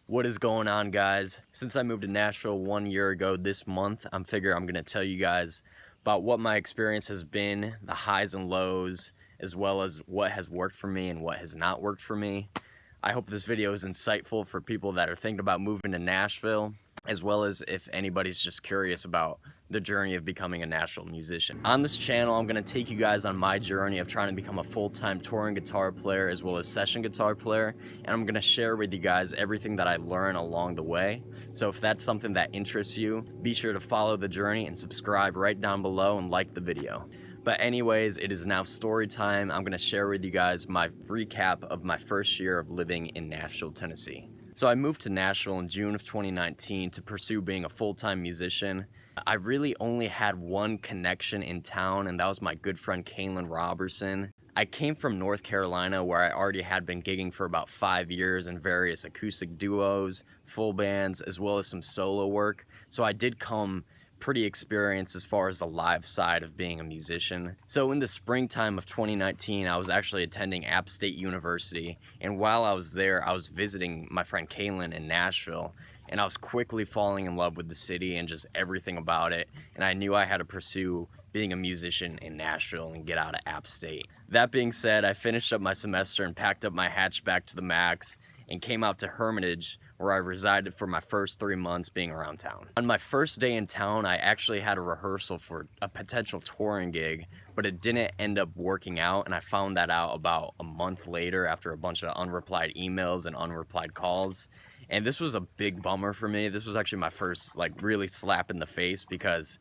What is going on, guys? Since I moved to Nashville 1 year ago this month, I'm going to tell you guys about what my experience has been, the highs and lows, as well as what has worked for me and what has not worked for me. I hope this video is insightful for people that are thinking about moving to Nashville, as well as if anybody's just curious about the journey of becoming a Nashville musician. On this channel, I'm gonna take you guys on my journey of trying to become a full-time touring guitar player as well as session guitar player, and I'm gonna share with you guys everything that I learn along the way. So if that's something that interests you, be sure to follow the journey and subscribe right down below and like the video. But anyways, it is now story time. I'm gonna share with you guys my recap of my first year of living in Nashville, Tennessee. So I moved to Nashville in June of 2019 to pursue being a full-time musician. I really only had one connection in town, and that was my good friend Kaylin Robertson. I came from North Carolina, where I already had been gigging for about 5 years in various acoustic duos, full bands, as well as some solo work. So I did come pretty experienced as far as the live side of being a musician. So in the springtime of 2019, I was actually attending App State University, and while I was there, I was visiting my friend Kaylin in Nashville, and I was quickly falling in love with the city and just everything about it, and I knew I had to pursue being a musician in Nashville and get out of App State. That being said, I finished up my semester and packed up my hatchback to the max and came out to Hermitage, where I resided for my first 3 months being around town. On my first day in town, I actually had a rehearsal for a potential touring gig, but it didn't end up working out, and I found that out about a month later after a bunch of unreplied emails and unreplied calls. And this was a big bummer for me. This was actually my first really slap in the face, because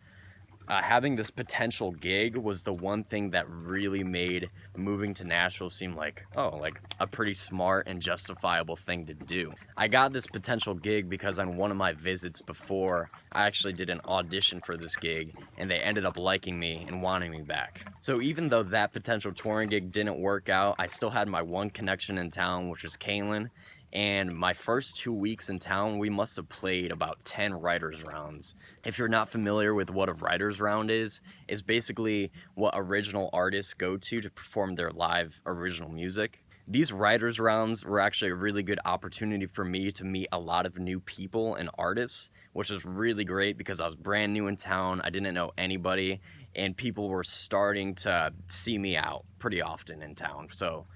having this potential gig was the one thing that really made moving to Nashville seem like a pretty smart and justifiable thing to do. I got this potential gig because on one of my visits before, I actually did an audition for this gig, and they ended up liking me and wanting me back. So even though that potential touring gig didn't work out, I still had my one connection in town, which was Kaylin. And my first 2 weeks in town, we must have played about 10 writers rounds. If you're not familiar with what a writers round is basically what original artists go to perform their live original music. These writers rounds were actually a really good opportunity for me to meet a lot of new people and artists, which was really great because I was brand new in town, I didn't know anybody, and people were starting to see me out pretty often in town. So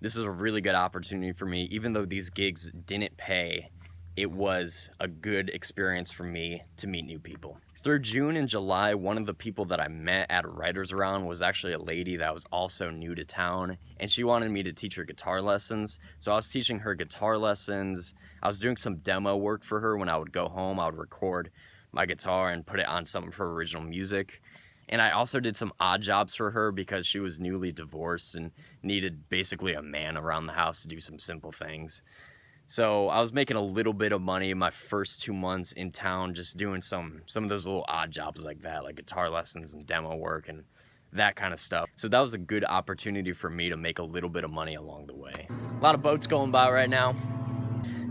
this is a really good opportunity for me. Even though these gigs didn't pay, it was a good experience for me to meet new people. Through June and July, one of the people that I met at a writer's round was actually a lady that was also new to town, and she wanted me to teach her guitar lessons. So I was teaching her guitar lessons. I was doing some demo work for her. When I would go home, I would record my guitar and put it on some of her original music. And I also did some odd jobs for her because she was newly divorced and needed basically a man around the house to do some simple things. So I was making a little bit of money in my first 2 months in town, just doing some of those little odd jobs like that, like guitar lessons and demo work and that kind of stuff. So that was a good opportunity for me to make a little bit of money along the way. A lot of boats going by right now.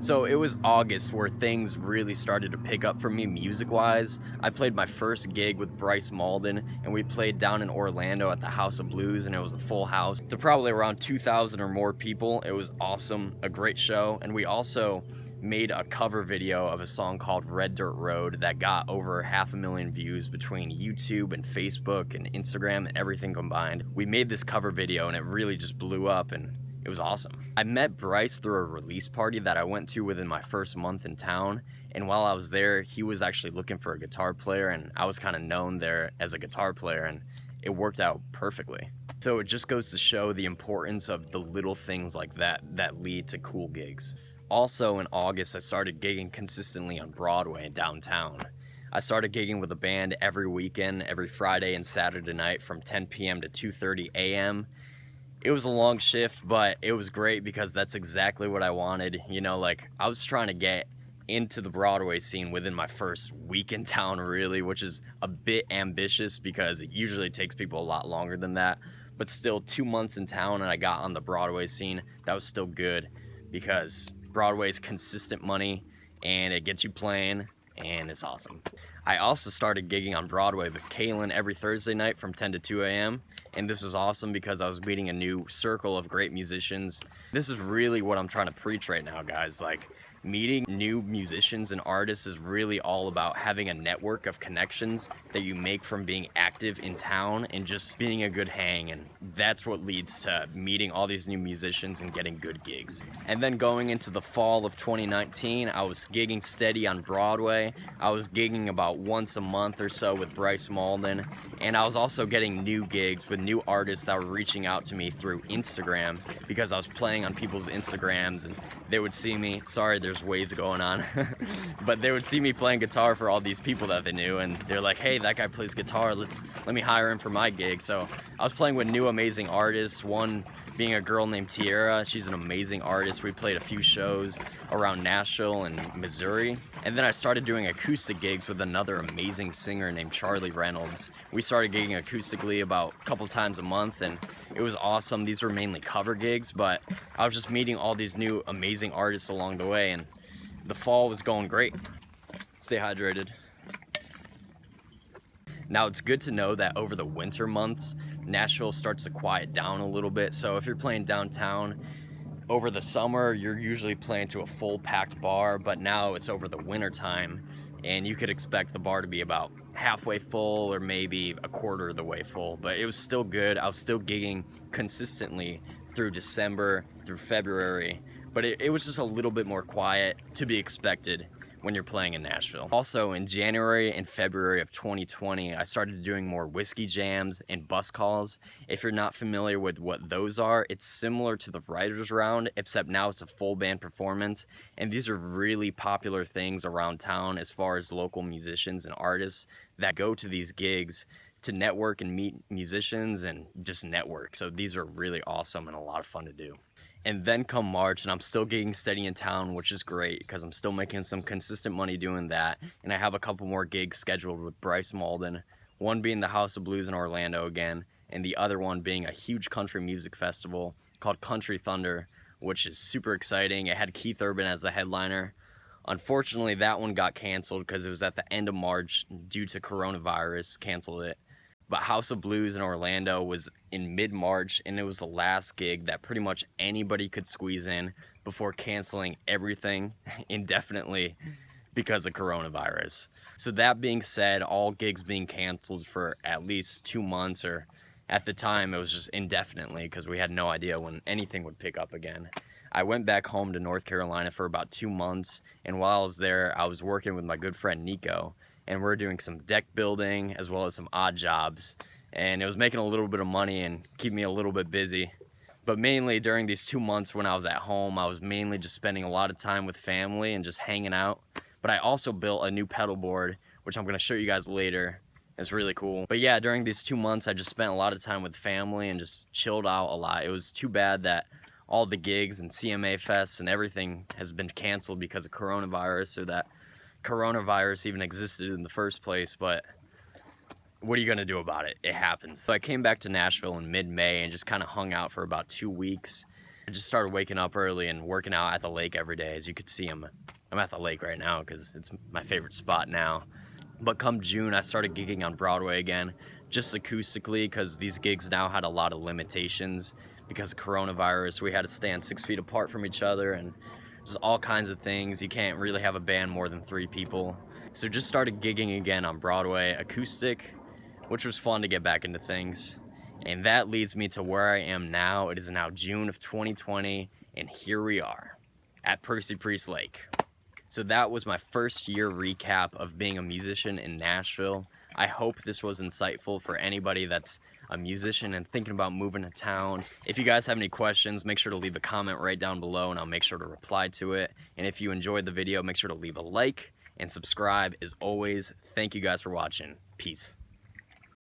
So it was August where things really started to pick up for me music-wise. I played my first gig with Bryce Malden, and we played down in Orlando at the House of Blues, and it was a full house to probably around 2,000 or more people. It was awesome, a great show, and we also made a cover video of a song called Red Dirt Road that got over 500,000 views between YouTube and Facebook and Instagram and everything combined. We made this cover video, and it really just blew up, and it was awesome. I met Bryce through a release party that I went to within my first month in town, and while I was there, he was actually looking for a guitar player, and I was kind of known there as a guitar player, and it worked out perfectly. So it just goes to show the importance of the little things like that that lead to cool gigs. Also in August, I started gigging consistently on Broadway in downtown. I started gigging with a band every weekend, every Friday and Saturday night from 10 p.m. to 2:30 a.m. It was a long shift, but it was great because that's exactly what I wanted. I was trying to get into the Broadway scene within my first week in town, really, which is a bit ambitious because it usually takes people a lot longer than that. But still, 2 months in town and I got on the Broadway scene. That was still good because Broadway's consistent money and it gets you playing, and it's awesome. I also started gigging on Broadway with Kaylin every Thursday night from 10 to 2 a.m. And this was awesome because I was meeting a new circle of great musicians. This is really what I'm trying to preach right now, guys. Meeting new musicians and artists is really all about having a network of connections that you make from being active in town and just being a good hang, and that's what leads to meeting all these new musicians and getting good gigs. And then going into the fall of 2019, I was gigging steady on Broadway. I was gigging about once a month or so with Bryce Malden, and I was also getting new gigs with new artists that were reaching out to me through Instagram because I was playing on people's Instagrams and they would see me. Sorry, there's waves going on. But they would see me playing guitar for all these people that they knew, and they're like, hey, that guy plays guitar, let me hire him for my gig. So I was playing with new amazing artists, one being a girl named Tiara. She's an amazing artist. We played a few shows around Nashville and Missouri. And then I started doing acoustic gigs with another amazing singer named Charlie Reynolds. We started gigging acoustically about a couple times a month, and it was awesome. These were mainly cover gigs, but I was just meeting all these new amazing artists along the way, and the fall was going great. Stay hydrated. Now, it's good to know that over the winter months, Nashville starts to quiet down a little bit. So if you're playing downtown over the summer, you're usually playing to a full packed bar, but now it's over the winter time and you could expect the bar to be about halfway full or maybe a quarter of the way full. But it was still good. I was still gigging consistently through December, through February, but it was just a little bit more quiet, to be expected when you're playing in Nashville. Also, in January and February of 2020, I started doing more whiskey jams and bus calls. If you're not familiar with what those are, it's similar to the Writers Round, except now it's a full band performance. And these are really popular things around town as far as local musicians and artists that go to these gigs to network and meet musicians and just network. So these are really awesome and a lot of fun to do. And then come March, and I'm still getting steady in town, which is great because I'm still making some consistent money doing that. And I have a couple more gigs scheduled with Bryce Malden, one being the House of Blues in Orlando again, and the other one being a huge country music festival called Country Thunder, which is super exciting. It had Keith Urban as the headliner. Unfortunately, that one got canceled because it was at the end of March due to coronavirus, canceled it. But House of Blues in Orlando was in mid-March, and it was the last gig that pretty much anybody could squeeze in before canceling everything indefinitely because of coronavirus. So that being said, all gigs being canceled for at least 2 months, or at the time it was just indefinitely because we had no idea when anything would pick up again. I went back home to North Carolina for about 2 months, and while I was there, I was working with my good friend Nico, and we're doing some deck building as well as some odd jobs, and it was making a little bit of money and keeping me a little bit busy. But mainly during these 2 months when I was at home, I was mainly just spending a lot of time with family and just hanging out. But I also built a new pedal board, which I'm gonna show you guys later. It's really cool. But yeah, during these 2 months, I just spent a lot of time with family and just chilled out a lot. It was too bad that all the gigs and CMA fests and everything has been canceled because of coronavirus, or that coronavirus even existed in the first place, but what are you gonna do about it? It happens. So I came back to Nashville in mid-May and just kind of hung out for about 2 weeks. I just started waking up early and working out at the lake every day. As you can see, I'm at the lake right now because it's my favorite spot now. But come June, I started gigging on Broadway again, just acoustically, because these gigs now had a lot of limitations because of coronavirus. We had to stand 6 feet apart from each other and just all kinds of things. You can't really have a band more than 3 people. So just started gigging again on Broadway, acoustic, which was fun to get back into things. And that leads me to where I am now. It is now June of 2020, and here we are at Percy Priest Lake. So that was my first year recap of being a musician in Nashville. I hope this was insightful for anybody that's a musician and thinking about moving to town. If you guys have any questions, make sure to leave a comment right down below and I'll make sure to reply to it. And if you enjoyed the video, make sure to leave a like and subscribe. As always, thank you guys for watching. Peace.